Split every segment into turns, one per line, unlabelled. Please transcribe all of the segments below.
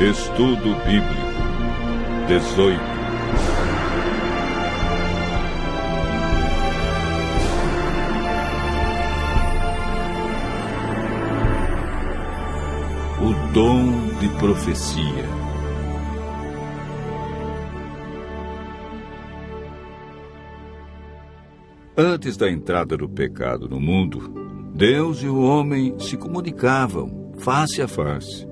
Estudo Bíblico 18. O dom de profecia. Antes da entrada do pecado no mundo, Deus e o homem se comunicavam face a face.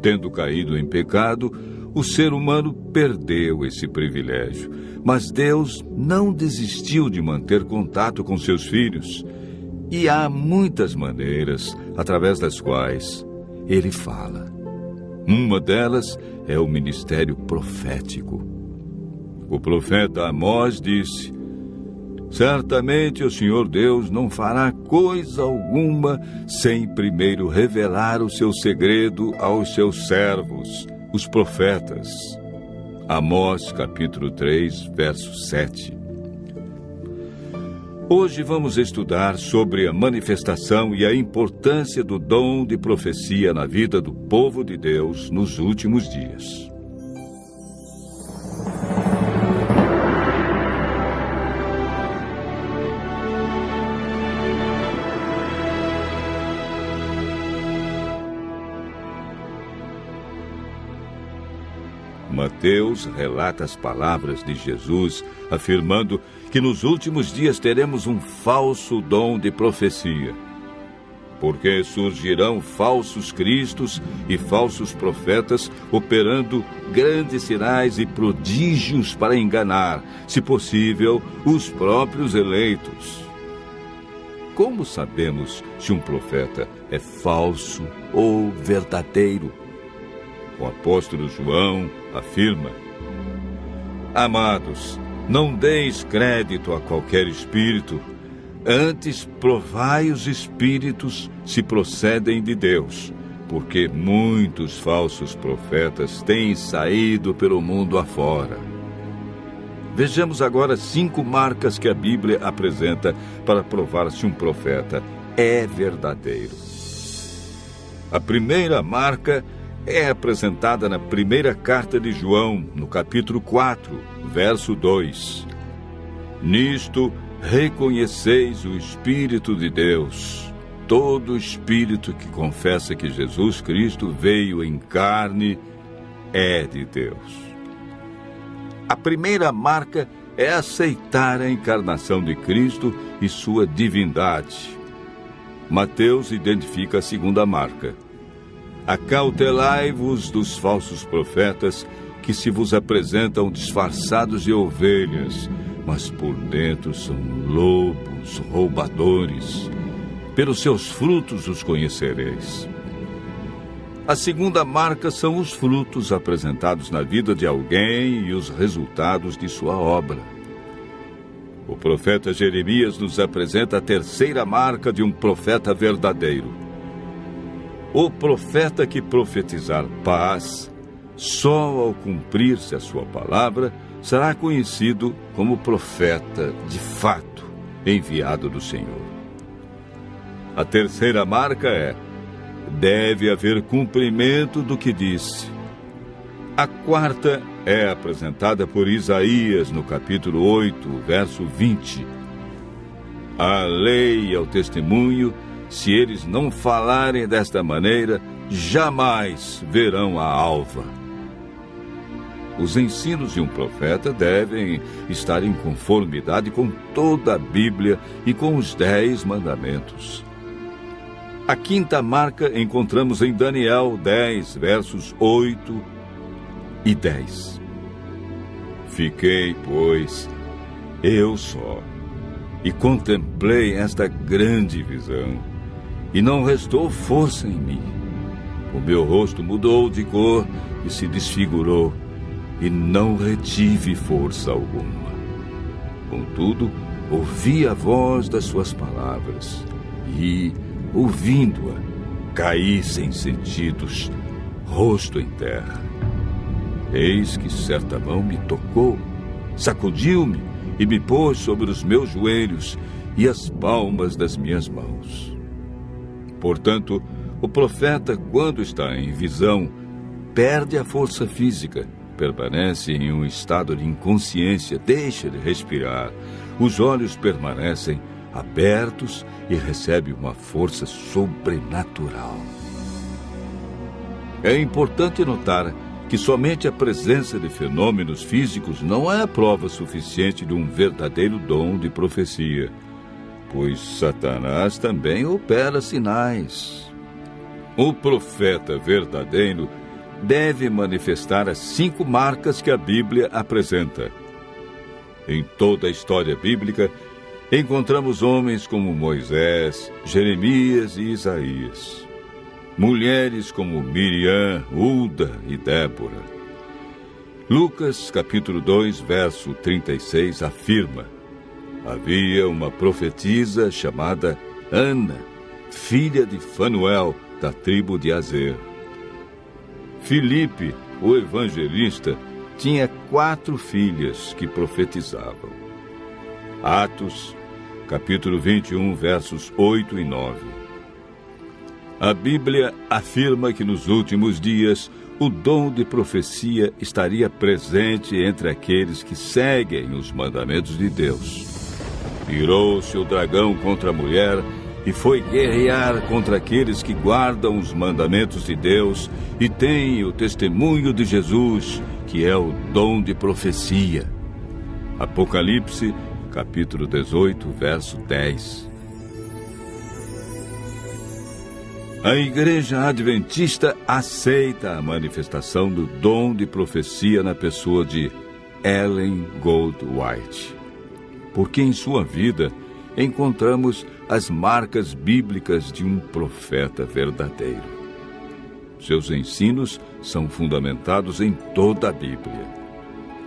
Tendo caído em pecado, o ser humano perdeu esse privilégio. Mas Deus não desistiu de manter contato com seus filhos. E há muitas maneiras através das quais Ele fala. Uma delas é o ministério profético. O profeta Amós disse: certamente o Senhor Deus não fará coisa alguma sem primeiro revelar o seu segredo aos seus servos, os profetas. Amós, capítulo 3, verso 7. Hoje vamos estudar sobre a manifestação e a importância do dom de profecia na vida do povo de Deus nos últimos dias. Mateus relata as palavras de Jesus, afirmando que nos últimos dias teremos um falso dom de profecia. Porque surgirão falsos cristos e falsos profetas, operando grandes sinais e prodígios para enganar, se possível, os próprios eleitos. Como sabemos se um profeta é falso ou verdadeiro? O apóstolo João afirma: amados, não deis crédito a qualquer espírito, antes provai os espíritos se procedem de Deus, porque muitos falsos profetas têm saído pelo mundo afora. Vejamos agora 5 marcas que a Bíblia apresenta para provar se um profeta é verdadeiro. A primeira marca é apresentada na primeira carta de João, no capítulo 4, verso 2. Nisto reconheceis o Espírito de Deus. Todo espírito que confessa que Jesus Cristo veio em carne é de Deus. A primeira marca é aceitar a encarnação de Cristo e sua divindade. Mateus identifica a segunda marca. Acautelai-vos dos falsos profetas que se vos apresentam disfarçados de ovelhas, mas por dentro são lobos roubadores. Pelos seus frutos os conhecereis. A segunda marca são os frutos apresentados na vida de alguém e os resultados de sua obra. O profeta Jeremias nos apresenta a terceira marca de um profeta verdadeiro. O profeta que profetizar paz, só ao cumprir-se a sua palavra, será conhecido como profeta de fato, enviado do Senhor. A terceira marca é: deve haver cumprimento do que disse. A quarta é apresentada por Isaías no capítulo 8, verso 20. A lei e ao testemunho, se eles não falarem desta maneira, jamais verão a alva. Os ensinos de um profeta devem estar em conformidade com toda a Bíblia e com os 10 mandamentos. A quinta marca encontramos em Daniel 10, versos 8 e 10. Fiquei, pois, eu só, e contemplei esta grande visão. E não restou força em mim. O meu rosto mudou de cor e se desfigurou, e não retive força alguma. Contudo, ouvi a voz das suas palavras, e, ouvindo-a, caí sem sentidos, rosto em terra. Eis que certa mão me tocou, sacudiu-me e me pôs sobre os meus joelhos e as palmas das minhas mãos. Portanto, o profeta, quando está em visão, perde a força física, permanece em um estado de inconsciência, deixa de respirar, os olhos permanecem abertos e recebe uma força sobrenatural. É importante notar que somente a presença de fenômenos físicos não é prova suficiente de um verdadeiro dom de profecia, pois Satanás também opera sinais. O profeta verdadeiro deve manifestar as 5 marcas que a Bíblia apresenta. Em toda a história bíblica, encontramos homens como Moisés, Jeremias e Isaías. Mulheres como Miriam, Hulda e Débora. Lucas, capítulo 2, verso 36, afirma: havia uma profetisa chamada Ana, filha de Fanuel, da tribo de Azer. Filipe, o evangelista, tinha 4 filhas que profetizavam. Atos, capítulo 21, versos 8 e 9. A Bíblia afirma que nos últimos dias o dom de profecia estaria presente entre aqueles que seguem os mandamentos de Deus. Virou-se o dragão contra a mulher e foi guerrear contra aqueles que guardam os mandamentos de Deus e têm o testemunho de Jesus, que é o dom de profecia. Apocalipse, capítulo 18, verso 10. A Igreja Adventista aceita a manifestação do dom de profecia na pessoa de Ellen Goldwhite, porque em sua vida encontramos as marcas bíblicas de um profeta verdadeiro. Seus ensinos são fundamentados em toda a Bíblia.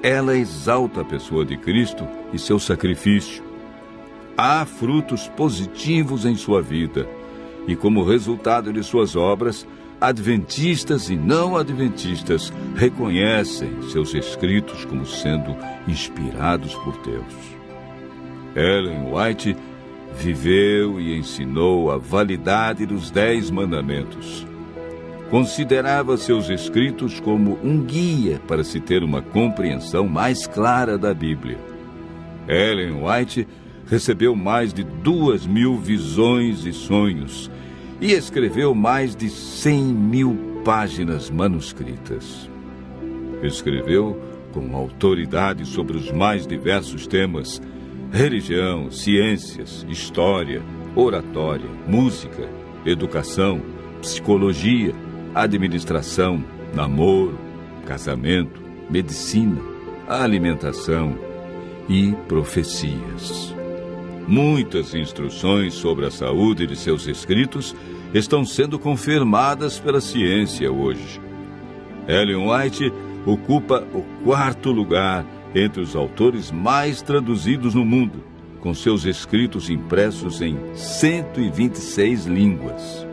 Ela exalta a pessoa de Cristo e seu sacrifício. Há frutos positivos em sua vida, e como resultado de suas obras, adventistas e não adventistas reconhecem seus escritos como sendo inspirados por Deus. Ellen White viveu e ensinou a validade dos 10 mandamentos. Considerava seus escritos como um guia para se ter uma compreensão mais clara da Bíblia. Ellen White recebeu mais de 2.000 visões e sonhos e escreveu mais de 100.000 páginas manuscritas. Escreveu com autoridade sobre os mais diversos temas: religião, ciências, história, oratória, música, educação, psicologia, administração, namoro, casamento, medicina, alimentação e profecias. Muitas instruções sobre a saúde de seus escritos estão sendo confirmadas pela ciência hoje. Ellen White ocupa o 4º lugar entre os autores mais traduzidos no mundo, com seus escritos impressos em 126 línguas.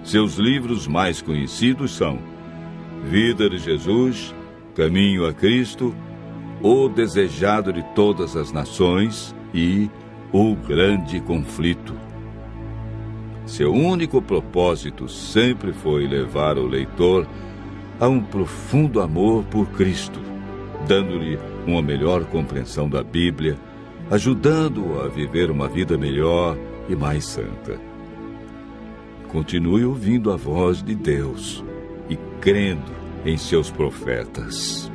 Seus livros mais conhecidos são Vida de Jesus, Caminho a Cristo, O Desejado de Todas as Nações e O Grande Conflito. Seu único propósito sempre foi levar o leitor a um profundo amor por Cristo, dando-lhe uma melhor compreensão da Bíblia, ajudando-o a viver uma vida melhor e mais santa. Continue ouvindo a voz de Deus e crendo em seus profetas.